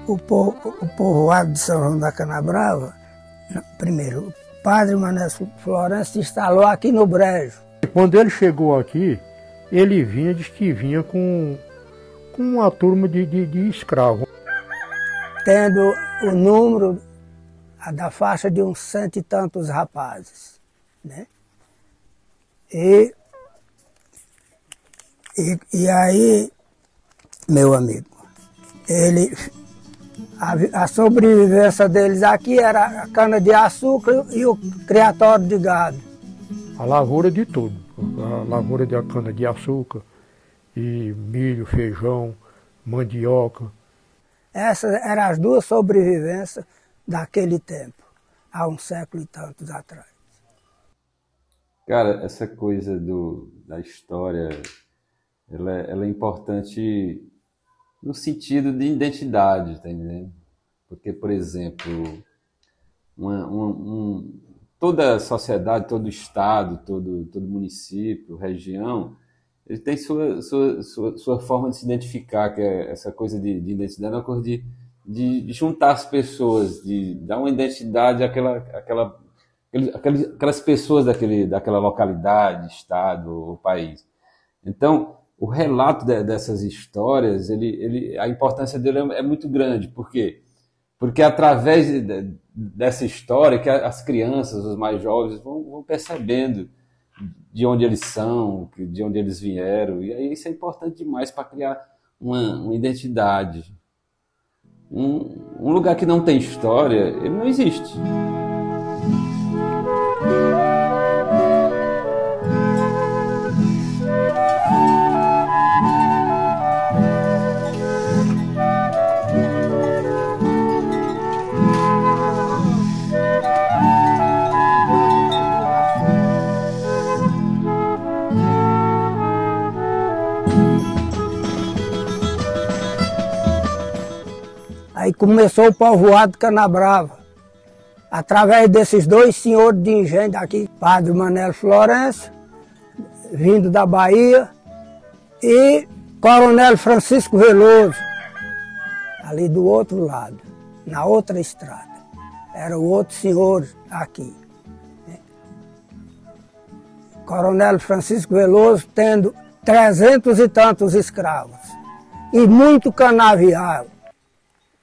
O povoado de São João da Canabrava, primeiro, o padre Manuel Florencio instalou aqui no Brejo. Quando ele chegou aqui, ele diz que vinha com uma turma de escravos. Tendo o número da faixa de uns 100 e tantos rapazes, né? E aí, meu amigo, a sobrevivência deles aqui era a cana-de-açúcar e o criatório de gado. A lavoura de tudo, a lavoura de cana-de-açúcar, e milho, feijão, mandioca. Essas eram as duas sobrevivências daquele tempo, há um século e tantos atrás. Cara, essa coisa da história, ela é importante no sentido de identidade, tá entendendo? Porque, por exemplo, toda a sociedade, todo estado, todo município, região, ele tem sua forma de se identificar, que é essa coisa de identidade, é uma coisa de juntar as pessoas, de dar uma identidade àquelas pessoas daquela localidade, estado ou país. Então, o relato dessas histórias, a importância dele é muito grande. Por quê? Porque através dessa história que as crianças, os mais jovens, vão percebendo de onde eles são, de onde eles vieram. E aí isso é importante demais para criar uma identidade. Um lugar que não tem história, ele não existe. Aí começou o povoado de Canabrava, através desses dois senhores de engenho daqui, padre Manuel Florencio, vindo da Bahia, e coronel Francisco Veloso, ali do outro lado, na outra estrada. Era o outro senhor aqui. Coronel Francisco Veloso tendo 300 e tantos escravos e muito canavial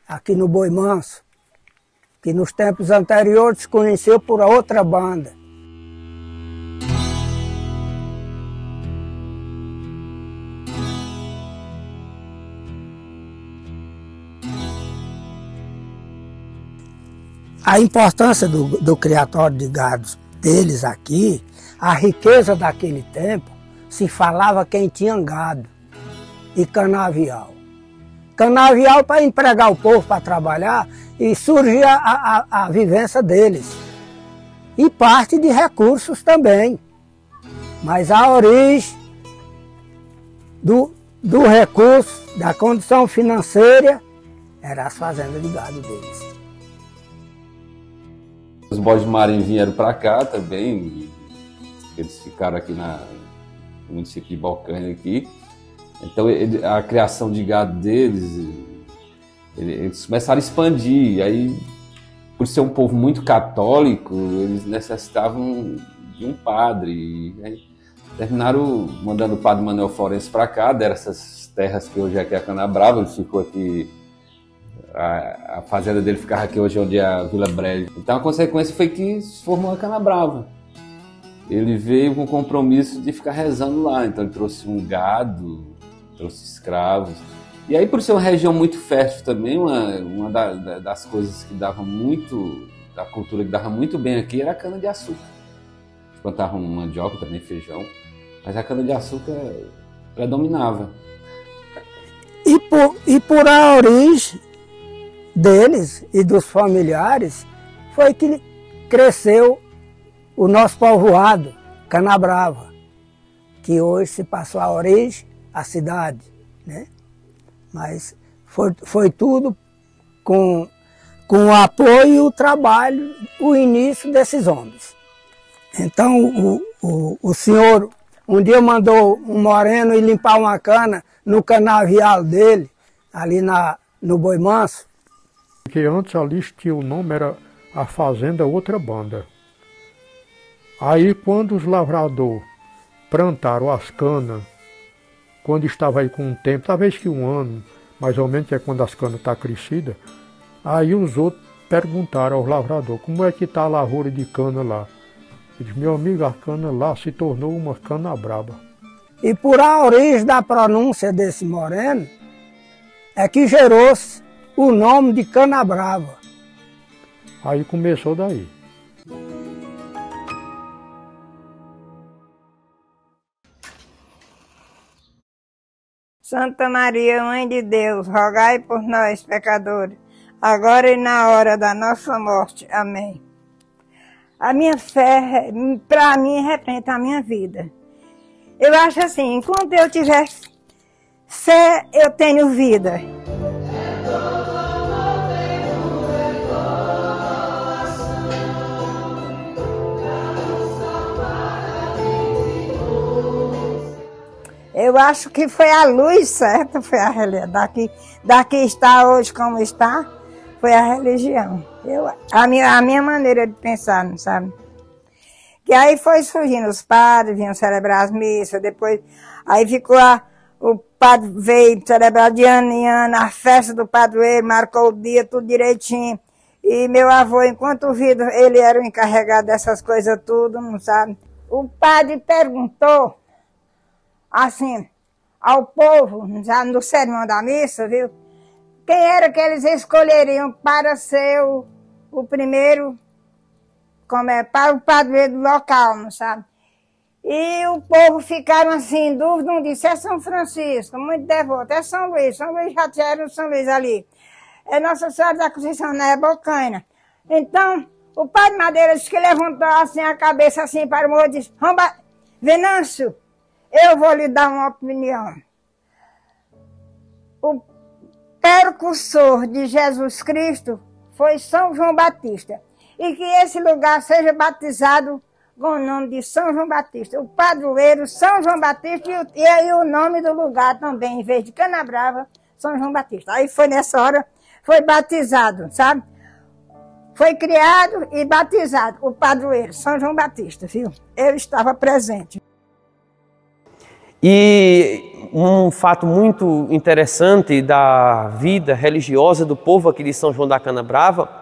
aqui no Boi Manso, que nos tempos anteriores se conheceu por outra banda. A importância do criatório de gados deles aqui, a riqueza daquele tempo, se falava quem tinha gado e canavial. Canavial para empregar o povo para trabalhar e surgia a vivência deles. E parte de recursos também. Mas a origem do recurso, da condição financeira, era as fazendas de gado deles. Os bodes marinhos vieram para cá também, eles ficaram aqui no município de Bocaina aqui. Então a criação de gado deles, eles começaram a expandir. E aí, por ser um povo muito católico, eles necessitavam de um padre. E aí terminaram mandando o padre Manuel Florencio para cá, deram essas terras que hoje aqui é a Canabrava. Ele ficou aqui, a fazenda dele ficava aqui hoje onde é a Vila Brejo. Então a consequência foi que se formou a Canabrava. Ele veio com o compromisso de ficar rezando lá, então ele trouxe um gado, trouxe escravos. E aí, por ser uma região muito fértil também, uma das coisas que dava muito, da cultura que dava muito bem aqui era a cana-de-açúcar. plantavam mandioca também, feijão, mas a cana-de-açúcar predominava. E por a origem deles e dos familiares foi que cresceu o nosso povoado, Canabrava, que hoje se passou a origem, a cidade, né? Mas foi tudo com o apoio e o trabalho, o início desses homens. Então o senhor um dia mandou um moreno ir limpar uma cana no canavial dele, ali no Boi Manso. Porque antes ali tinha o nome, era a Fazenda Outra Banda. Aí quando os lavradores plantaram as canas, quando estava aí com um tempo, talvez que um ano, mais ou menos, que é quando as canas estão crescidas, aí os outros perguntaram aos lavradores, como é que está a lavoura de cana lá? Ele disse, meu amigo, a cana lá se tornou uma cana braba. E por a origem da pronúncia desse moreno, é que gerou-se o nome de Canabrava. Aí começou daí. Santa Maria, Mãe de Deus, rogai por nós, pecadores, agora e na hora da nossa morte. Amém. A minha fé, para mim, representa a minha vida. Eu acho assim, enquanto eu tiver fé, eu tenho vida. Eu acho que foi a luz certa, foi a realidade. Daqui está hoje como está, foi a religião. A minha maneira de pensar, não sabe? Que aí foi surgindo os padres, vinham celebrar as missas, depois aí ficou o padre veio celebrar de ano em ano, a festa do padroeiro, marcou o dia, tudo direitinho. E meu avô, enquanto vivo, ele era o encarregado dessas coisas tudo, não sabe? O padre perguntou, assim, ao povo, já no sermão da missa, viu? Quem era que eles escolheriam para ser o primeiro, para o padroeiro local, não sabe? E o povo ficaram assim, em dúvida, um disse, é São Francisco, muito devoto, é São Luís já tinha São Luís ali. É Nossa Senhora da Conceição, né, Bocaina. Então, o padre Madeira disse que levantou assim a cabeça assim para o morro e disse, Venâncio, eu vou lhe dar uma opinião. O precursor de Jesus Cristo foi São João Batista. E que esse lugar seja batizado com o nome de São João Batista. O padroeiro São João Batista e aí o nome do lugar também, em vez de Canabrava, São João Batista. Aí foi nessa hora, foi batizado, sabe? Foi criado e batizado o padroeiro São João Batista, viu? Eu estava presente. E um fato muito interessante da vida religiosa do povo aqui de São João da Canabrava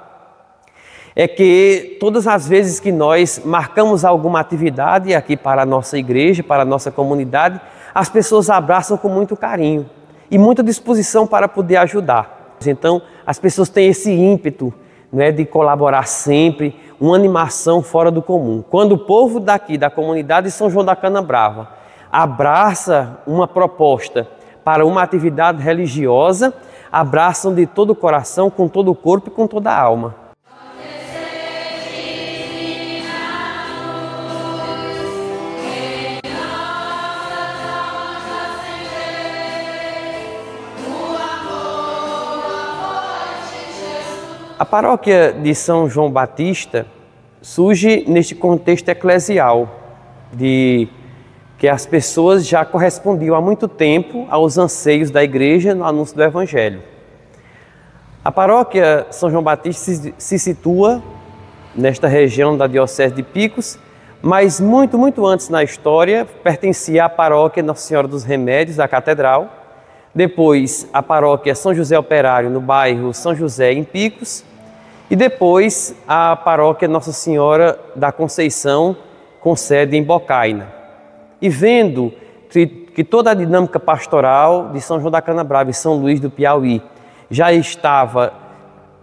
é que todas as vezes que nós marcamos alguma atividade aqui para a nossa igreja, para a nossa comunidade, as pessoas abraçam com muito carinho e muita disposição para poder ajudar. Então, as pessoas têm esse ímpeto, né, de colaborar sempre, uma animação fora do comum. Quando o povo daqui, da comunidade de São João da Canabrava, abraça uma proposta para uma atividade religiosa, abraçam de todo o coração, com todo o corpo e com toda a alma. A paróquia de São João Batista surge neste contexto eclesial, de que as pessoas já correspondiam há muito tempo aos anseios da igreja no anúncio do Evangelho. A paróquia São João Batista se situa nesta região da Diocese de Picos, mas muito antes na história pertencia à paróquia Nossa Senhora dos Remédios, da Catedral, depois a paróquia São José Operário, no bairro São José, em Picos, e depois a paróquia Nossa Senhora da Conceição, com sede em Bocaina. E vendo que toda a dinâmica pastoral de São João da Canabrava e São Luís do Piauí já estava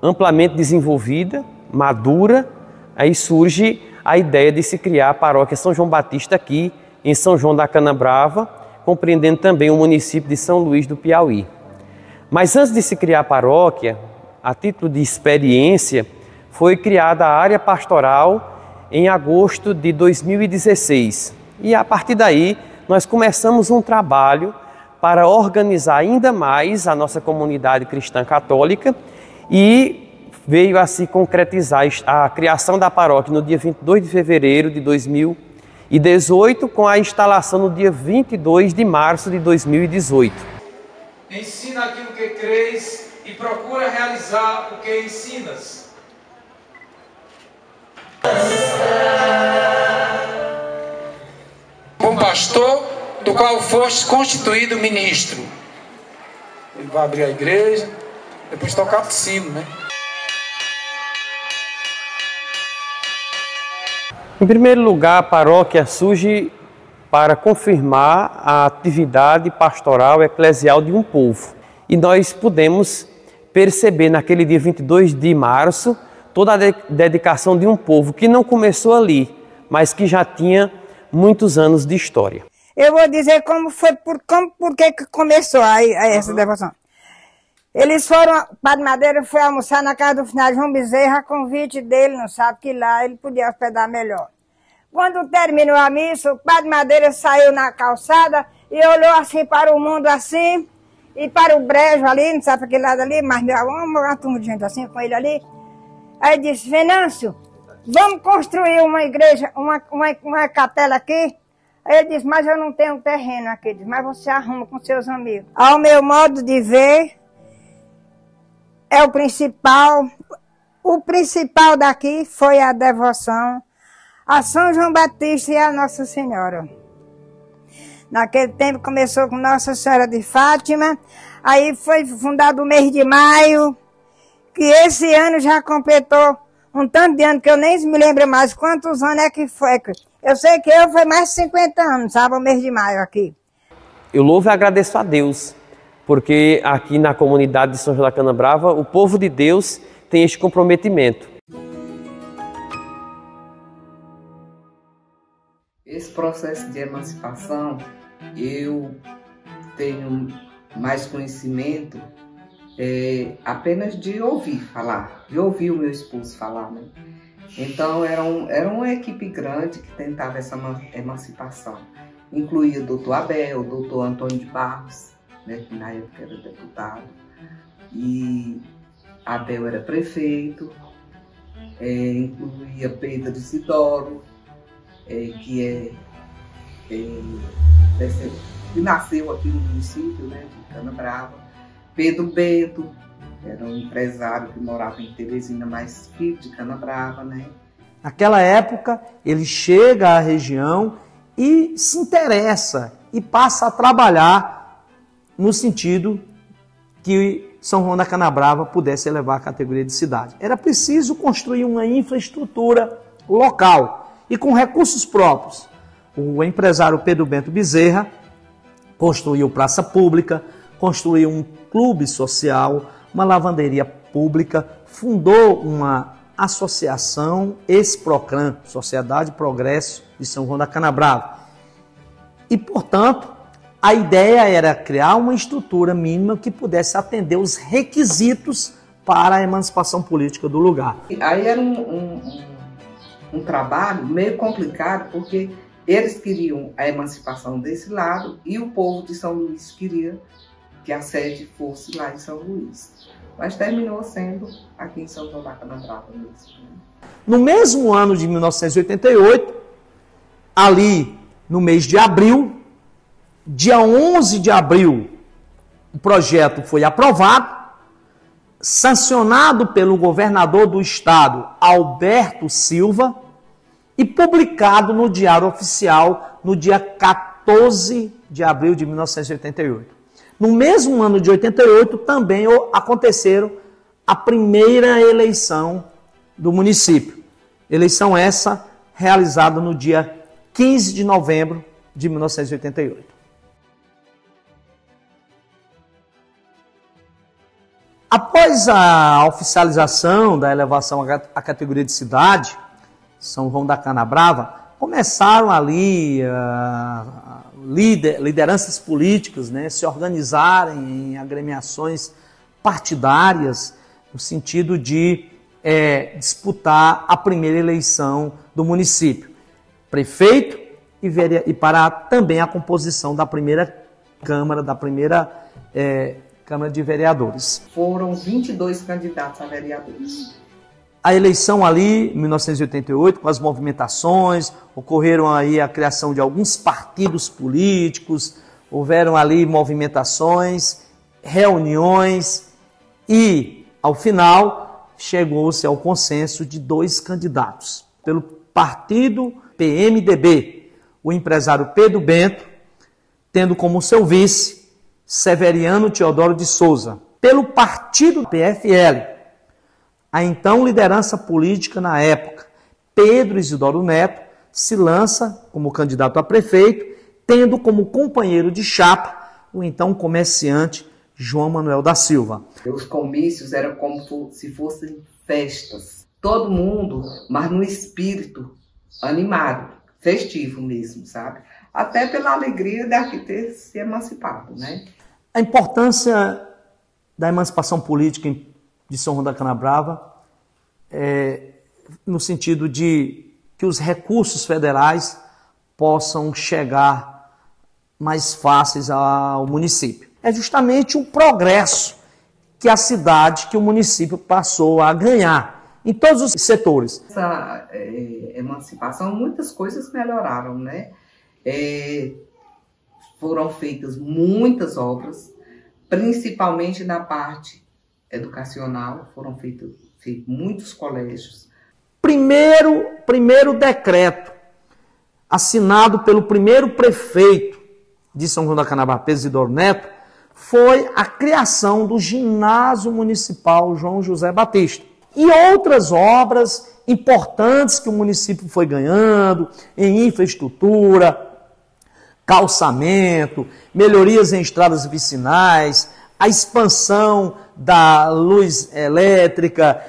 amplamente desenvolvida, madura, aí surge a ideia de se criar a paróquia São João Batista aqui em São João da Canabrava, compreendendo também o município de São Luís do Piauí. Mas antes de se criar a paróquia, a título de experiência, foi criada a área pastoral em agosto de 2016. E a partir daí, nós começamos um trabalho para organizar ainda mais a nossa comunidade cristã católica e veio a se concretizar a criação da paróquia no dia 22 de fevereiro de 2018, com a instalação no dia 22 de março de 2018. Ensina aquilo que crês e procura realizar o que ensinas. Como pastor, do qual foste constituído ministro. Ele vai abrir a igreja, depois tocar o sino, né? Em primeiro lugar, a paróquia surge para confirmar a atividade pastoral eclesial de um povo. E nós pudemos perceber naquele dia 22 de março toda a dedicação de um povo que não começou ali, mas que já tinha muitos anos de história. Eu vou dizer como foi, por que começou essa devoção. Eles foram, o Padre Madeira foi almoçar na casa do finado João Bezerra, a convite dele, não sabe que lá ele podia hospedar melhor. Quando terminou a missa, o Padre Madeira saiu na calçada e olhou assim para o mundo assim, e para o brejo ali, não sabe para que lado ali, mas uma turma de gente assim com ele ali. Aí disse, Venâncio, vamos construir uma igreja, uma capela aqui? Aí ele disse, mas eu não tenho terreno aqui. Ele disse, mas você arruma com seus amigos. Ao meu modo de ver, é o principal daqui foi a devoção a São João Batista e a Nossa Senhora. Naquele tempo começou com Nossa Senhora de Fátima, aí foi fundado o mês de maio, que esse ano já completou um tanto de ano que eu nem me lembro mais quantos anos é que foi. Eu sei que foi mais de 50 anos, sabe, o mês de maio aqui. Eu louvo e agradeço a Deus, porque aqui na comunidade de São João da Canabrava, o povo de Deus tem este comprometimento. Esse processo de emancipação, eu tenho mais conhecimento apenas de ouvir falar, de ouvir o meu esposo falar, né? Então era uma equipe grande que tentava essa emancipação. Incluía o doutor Abel, o doutor Antônio de Barros, né, que na época era deputado, e Abel era prefeito, incluía Pedro Isidoro, que nasceu aqui no município, né, de Canabrava, Pedro Bento, era um empresário que morava em Teresina, mas filho de Canabrava, né? Naquela época, ele chega à região e se interessa e passa a trabalhar no sentido que São João da Canabrava pudesse elevar a categoria de cidade. Era preciso construir uma infraestrutura local e com recursos próprios. O empresário Pedro Bento Bezerra construiu praça pública, construiu um clube social, uma lavanderia pública, fundou uma associação, Esprocran, Sociedade Progresso de São João da Canabrava. E, portanto, a ideia era criar uma estrutura mínima que pudesse atender os requisitos para a emancipação política do lugar. Aí era um trabalho meio complicado, porque eles queriam a emancipação desse lado e o povo de São Luís queria que a sede fosse lá em São Luís. Mas terminou sendo aqui em São João da Canabrava mesmo. No mesmo ano de 1988, ali no mês de abril, dia 11 de abril, o projeto foi aprovado, sancionado pelo governador do estado, Alberto Silva, e publicado no Diário Oficial no dia 14 de abril de 1988. No mesmo ano de 88, também aconteceram a primeira eleição do município. Eleição essa realizada no dia 15 de novembro de 1988. Após a oficialização da elevação à categoria de cidade, São João da Canabrava, começaram ali lideranças políticas, né, se organizarem em agremiações partidárias, no sentido de disputar a primeira eleição do município, prefeito e para também a composição da primeira Câmara, Câmara de Vereadores. Foram 22 candidatos a vereadores. A eleição ali, em 1988, com as movimentações, ocorreram aí a criação de alguns partidos políticos, houveram ali movimentações, reuniões e, ao final, chegou-se ao consenso de 2 candidatos. Pelo partido PMDB, o empresário Pedro Bento, tendo como seu vice Severiano Teodoro de Souza. Pelo partido PFL, a então liderança política na época, Pedro Isidoro Neto, se lança como candidato a prefeito, tendo como companheiro de chapa o então comerciante João Manuel da Silva. Os comícios eram como se fossem festas. Todo mundo, mas no espírito animado, festivo mesmo, sabe? Até pela alegria de aqui ter se emancipado, né? A importância da emancipação política de São João da Canabrava no sentido de que os recursos federais possam chegar mais fáceis ao município. É justamente o progresso que a cidade, que o município passou a ganhar em todos os setores. Essa emancipação, muitas coisas melhoraram, né? Foram feitas muitas obras, principalmente na parte educacional, foram feitos muitos colégios. Primeiro decreto assinado pelo primeiro prefeito de São João da Canabrava, Pedro Isidoro Neto, foi a criação do ginásio municipal João José Batista. E outras obras importantes que o município foi ganhando em infraestrutura, calçamento, melhorias em estradas vicinais, a expansão da luz elétrica,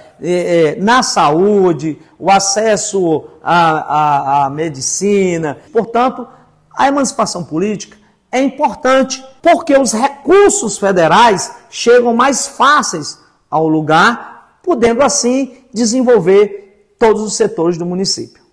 na saúde, o acesso à medicina. Portanto, a emancipação política é importante porque os recursos federais chegam mais fáceis ao lugar, podendo assim desenvolver todos os setores do município.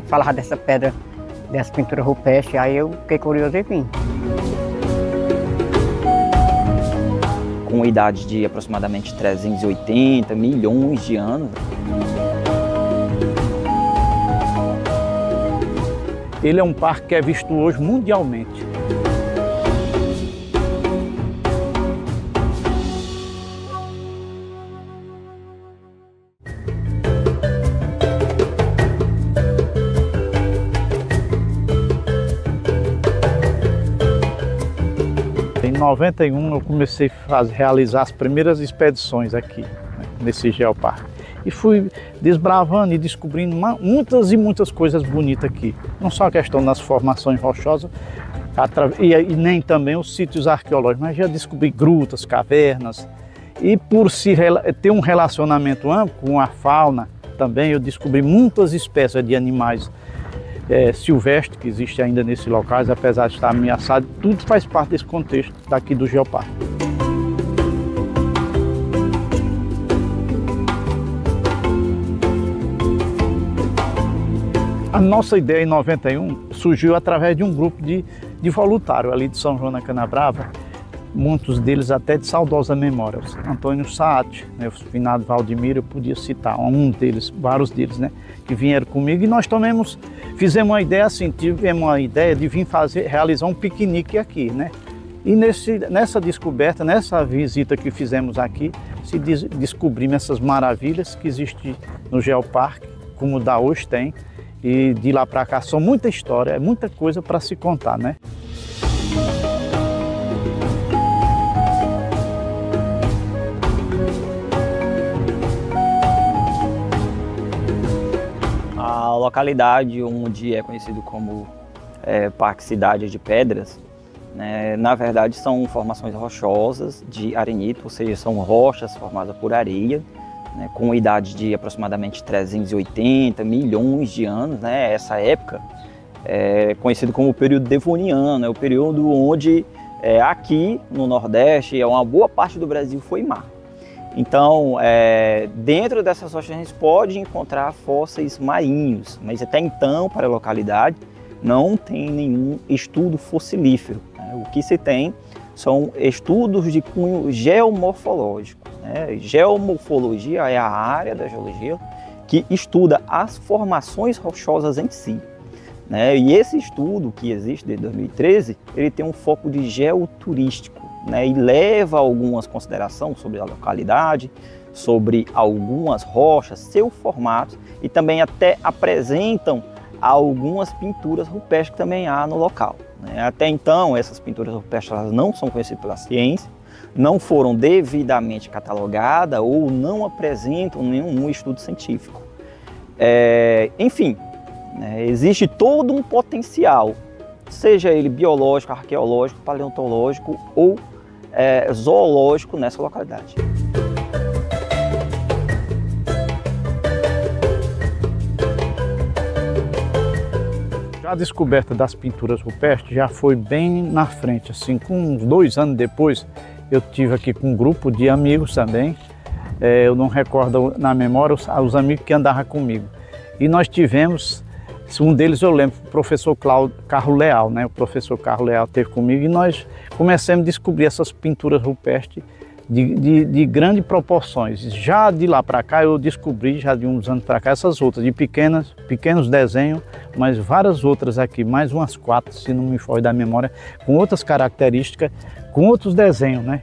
Falava dessa pedra, dessa pintura rupestre, aí eu fiquei curioso e vim. Com idade de aproximadamente 380 milhões de anos. Ele é um parque que é visto hoje mundialmente. Em 91 eu comecei a realizar as primeiras expedições aqui, né, nesse geoparque. E fui desbravando e descobrindo muitas e muitas coisas bonitas aqui. Não só a questão das formações rochosas, e nem também os sítios arqueológicos, mas já descobri grutas, cavernas. E por ter um relacionamento amplo com a fauna, também eu descobri muitas espécies de animais silvestres que existem ainda nesses locais, apesar de estar ameaçado. Tudo faz parte desse contexto daqui do geoparque. A nossa ideia em 91 surgiu através de um grupo de voluntários ali de São João da Canabrava, muitos deles até de saudosa memória. O Antônio Saad, né, o finado Valdemiro, eu podia citar um deles, vários deles, né, que vieram comigo, e nós fizemos uma ideia assim, tivemos uma ideia de vir realizar um piquenique aqui, né? E nessa descoberta, nessa visita que fizemos aqui, descobrimos essas maravilhas que existem no geoparque, como o da hoje tem. E de lá para cá são muita história, é muita coisa para se contar, né? localidade onde é conhecido como Parque Cidade de Pedras, né, na verdade são formações rochosas de arenito, ou seja, são rochas formadas por areia, né, com idade de aproximadamente 380 milhões de anos, né, essa época é conhecido como o período devoniano, é o período onde aqui no Nordeste, uma boa parte do Brasil foi mar. Então, dentro dessas rochas a gente pode encontrar fósseis marinhos, mas até então, para a localidade, não tem nenhum estudo fossilífero, né? O que se tem são estudos de cunho geomorfológico, né? Geomorfologia é a área da geologia que estuda as formações rochosas em si, né? E esse estudo que existe desde 2013, ele tem um foco de geoturístico, né? E leva algumas considerações sobre a localidade, sobre algumas rochas, seu formato, e também até apresentam algumas pinturas rupestres que também há no local, né? Até então, essas pinturas rupestres elas não são conhecidas pela ciência, não foram devidamente catalogadas ou não apresentam nenhum estudo científico. Enfim, né, existe todo um potencial, seja ele biológico, arqueológico, paleontológico ou zoológico nessa localidade. A descoberta das pinturas rupestres já foi bem na frente, assim, com uns 2 anos depois, eu tive aqui com um grupo de amigos também, eu não recordo na memória os amigos que andavam comigo. E nós tivemos, um deles eu lembro, o professor Carlos Leal, né? O professor Carlos Leal esteve comigo e nós começamos a descobrir essas pinturas rupestres de grandes proporções. Já de lá para cá eu descobri, já de uns anos para cá, essas outras, de pequenos desenhos, mas várias outras aqui, mais umas 4, se não me foge da memória, com outras características, com outros desenhos, né?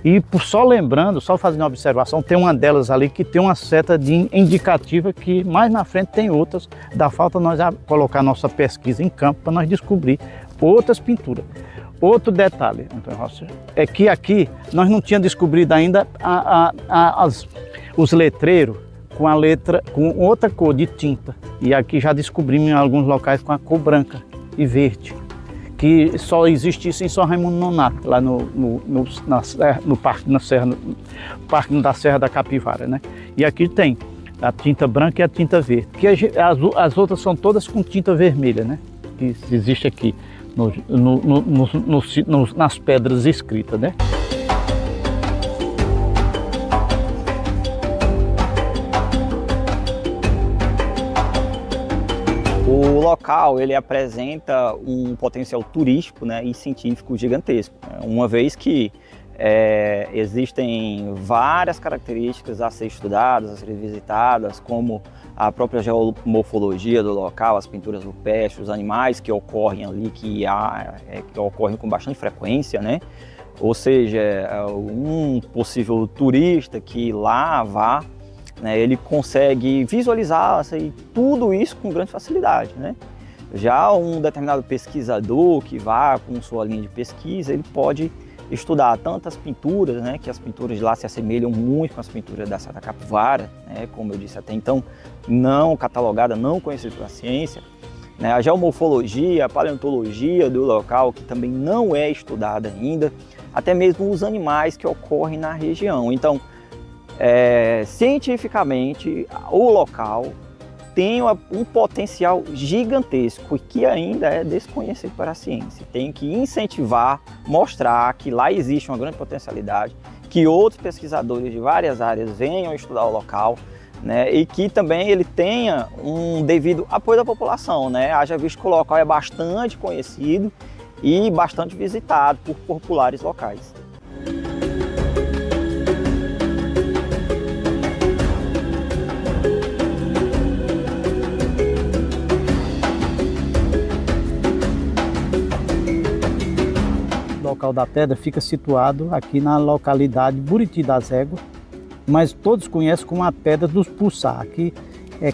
E só lembrando, só fazendo uma observação, tem uma delas ali que tem uma seta indicativa que mais na frente tem outras, dá falta nós colocar nossa pesquisa em campo para nós descobrir outras pinturas. Outro detalhe, Antônio Rossi, é que aqui nós não tínhamos descobrido ainda os letreiros com a letra, com outra cor de tinta. E aqui já descobrimos em alguns locais com a cor branca e verde, que só existisse em São Raimundo Nonato, lá no Parque da Serra da Capivara, né? E aqui tem a tinta branca e a tinta verde, que as outras são todas com tinta vermelha, né? Que existe aqui nas pedras escritas, né? O local ele apresenta um potencial turístico, né, e científico gigantesco, né? Uma vez que existem várias características a ser estudadas, a ser visitadas, como a própria geomorfologia do local, as pinturas rupestres, os animais que ocorrem ali, que ocorrem com bastante frequência, né? Ou seja, um possível turista que lá vá, né, ele consegue visualizar assim, tudo isso com grande facilidade, né? Já um determinado pesquisador que vá com sua linha de pesquisa, ele pode estudar tantas pinturas, né, que as pinturas de lá se assemelham muito com as pinturas da Serra da Capivara, né, como eu disse até então, não catalogada, não conhecida pela ciência, né, a geomorfologia, a paleontologia do local, que também não é estudada ainda, até mesmo os animais que ocorrem na região. Então, cientificamente, o local tem um potencial gigantesco e que ainda é desconhecido para a ciência. Tem que incentivar, mostrar que lá existe uma grande potencialidade, que outros pesquisadores de várias áreas venham estudar o local, né, e que também ele tenha um devido apoio da população, né? Haja visto que o local é bastante conhecido e bastante visitado por populares locais. O local da pedra fica situado aqui na localidade Buriti das Éguas, mas todos conhecem como a Pedra dos Pulsar. Aqui,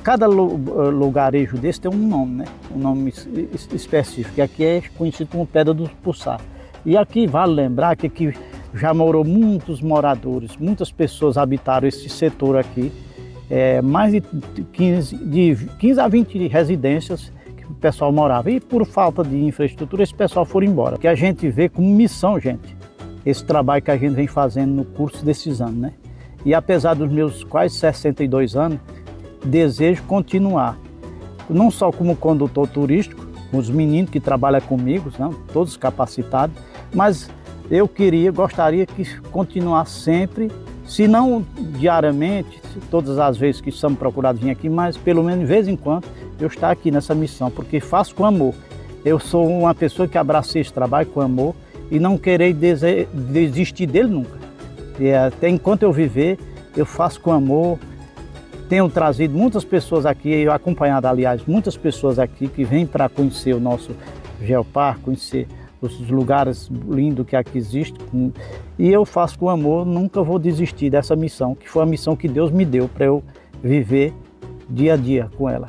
cada lugarejo desse tem um nome, né? Um nome específico, e aqui é conhecido como Pedra dos Pulsar. E aqui vale lembrar que aqui já morou muitos moradores, muitas pessoas habitaram esse setor aqui, mais de 15 a 20 residências que o pessoal morava. E por falta de infraestrutura, esse pessoal foi embora. Que a gente vê como missão, gente, esse trabalho que a gente vem fazendo no curso desses anos, né? E apesar dos meus quase 62 anos, desejo continuar. Não só como condutor turístico, com os meninos que trabalham comigo, não, todos capacitados, mas eu gostaria que continuasse sempre, se não diariamente, todas as vezes que somos procurados vir aqui, mas pelo menos de vez em quando eu estar aqui nessa missão, porque faço com amor. Eu sou uma pessoa que abracei esse trabalho com amor e não querer desistir dele nunca. E até enquanto eu viver, eu faço com amor. Tenho trazido muitas pessoas aqui, eu acompanhado, aliás, muitas pessoas aqui que vêm para conhecer o nosso Geoparque, conhecer os lugares lindos que aqui existem. E eu faço com amor, nunca vou desistir dessa missão, que foi a missão que Deus me deu para eu viver dia a dia com ela.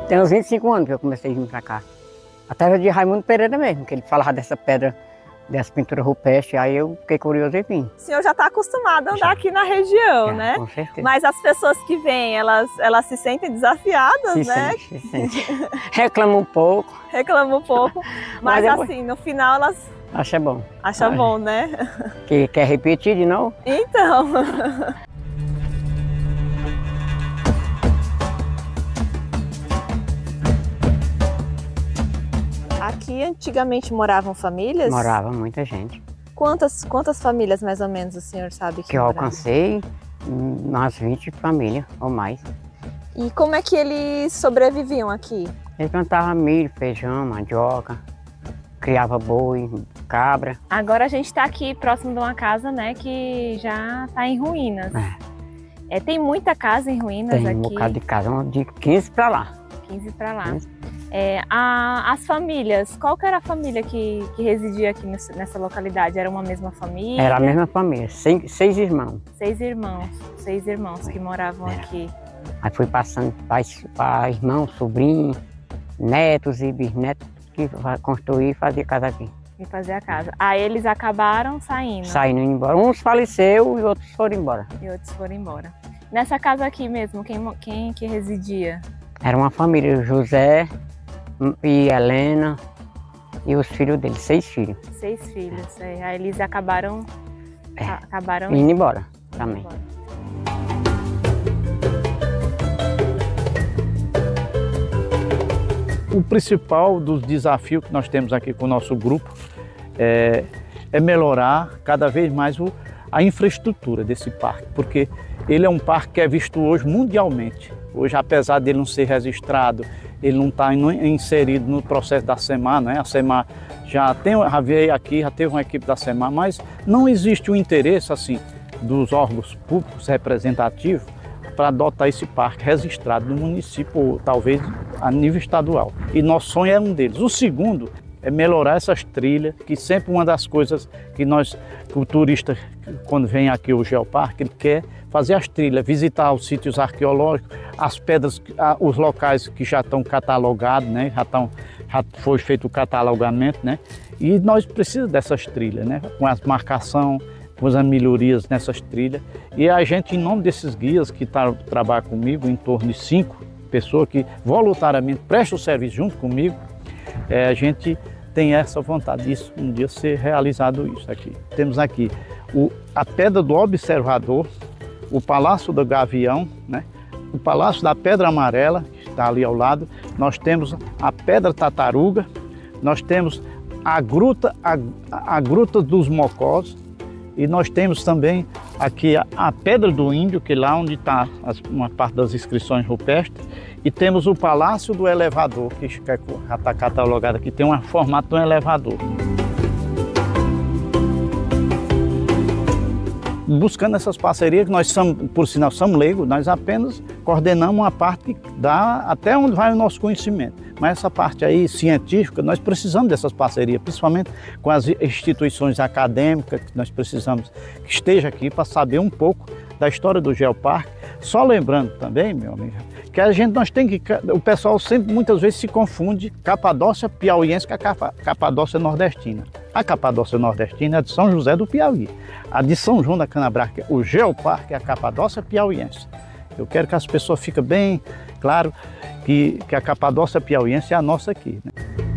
Tem uns 25 anos que eu comecei a vir para cá. Até de Raimundo Pereira mesmo, que ele falava dessa pedra, dessa pintura rupestre, aí eu fiquei curioso e vim. O senhor já está acostumado a andar aqui na região, né? Com certeza. Mas as pessoas que vêm, elas se sentem desafiadas, né? Se sente. Reclamam um pouco. Reclamam um pouco, mas depois, assim, no final elas... Acha bom. Acha bom, né? Que quer repetir de novo? Então... Aqui antigamente moravam famílias? Morava muita gente. Quantas famílias mais ou menos o senhor sabe que eu alcancei? Umas 20 famílias ou mais. E como é que eles sobreviviam aqui? Eles plantavam milho, feijão, mandioca, criava boi, cabra. Agora a gente está aqui próximo de uma casa, né, que já está em ruínas. Tem muita casa em ruínas aqui? Tem um bocado de casa, de 15 para lá. 15 para lá. As famílias, qual que era a família que residia aqui nessa localidade? Era uma mesma família? Era a mesma família, 6 irmãos. 6 irmãos que moravam aqui. Aí foi passando para irmãos, sobrinhos, netos e bisnetos que construir e fazer casa aqui. E fazer a casa. Aí eles acabaram saindo? Saindo embora. Uns faleceram e outros foram embora. Nessa casa aqui mesmo, quem que residia? Era uma família, o José e Helena e os filhos dele, 6 filhos. 6 filhos, aí eles acabaram indo embora também. O principal dos desafios que nós temos aqui com o nosso grupo é melhorar cada vez mais a infraestrutura desse parque, porque ele é um parque que é visto hoje mundialmente. Hoje, apesar dele não ser registrado, ele não está inserido no processo da SEMAR, né? A SEMAR já veio aqui, já teve uma equipe da SEMAR, mas não existe o interesse assim dos órgãos públicos representativos para adotar esse parque registrado no município, ou talvez a nível estadual. E nosso sonho é um deles. O segundo é melhorar essas trilhas, que sempre uma das coisas que o turista, quando vem aqui ao Geoparque, ele quer fazer as trilhas, visitar os sítios arqueológicos, as pedras, os locais que já estão catalogados, né? Já foi feito o catalogamento, né? E nós precisamos dessas trilhas, né? Com as marcações, com as melhorias nessas trilhas. E a gente, em nome desses guias que trabalham comigo, em torno de 5 pessoas que voluntariamente prestam o serviço junto comigo, a gente tem essa vontade disso, um dia ser realizado isso aqui. Temos aqui a Pedra do Observador, o Palácio do Gavião, né? O Palácio da Pedra Amarela, que está ali ao lado. Nós temos a Pedra Tartaruga, nós temos a Gruta dos Mocós, e nós temos também aqui a Pedra do Índio, que é lá onde está uma parte das inscrições rupestres, e temos o Palácio do Elevador, que já está catalogado aqui, tem um formato de um elevador. Buscando essas parcerias, que nós somos, por sinal, somos leigos, nós apenas coordenamos uma parte até onde vai o nosso conhecimento. Mas essa parte aí científica, nós precisamos dessas parcerias, principalmente com as instituições acadêmicas, que nós precisamos que esteja aqui para saber um pouco da história do Geoparque, Só lembrando também, meu amigo, que o pessoal sempre muitas vezes se confunde Capadócia piauiense com a Capadócia nordestina. A Capadócia nordestina é de São José do Piauí. A de São João da Canabrava, o Geoparque, é a Capadócia piauiense. Eu quero que as pessoas fiquem bem claro que a Capadócia piauiense é a nossa aqui, né?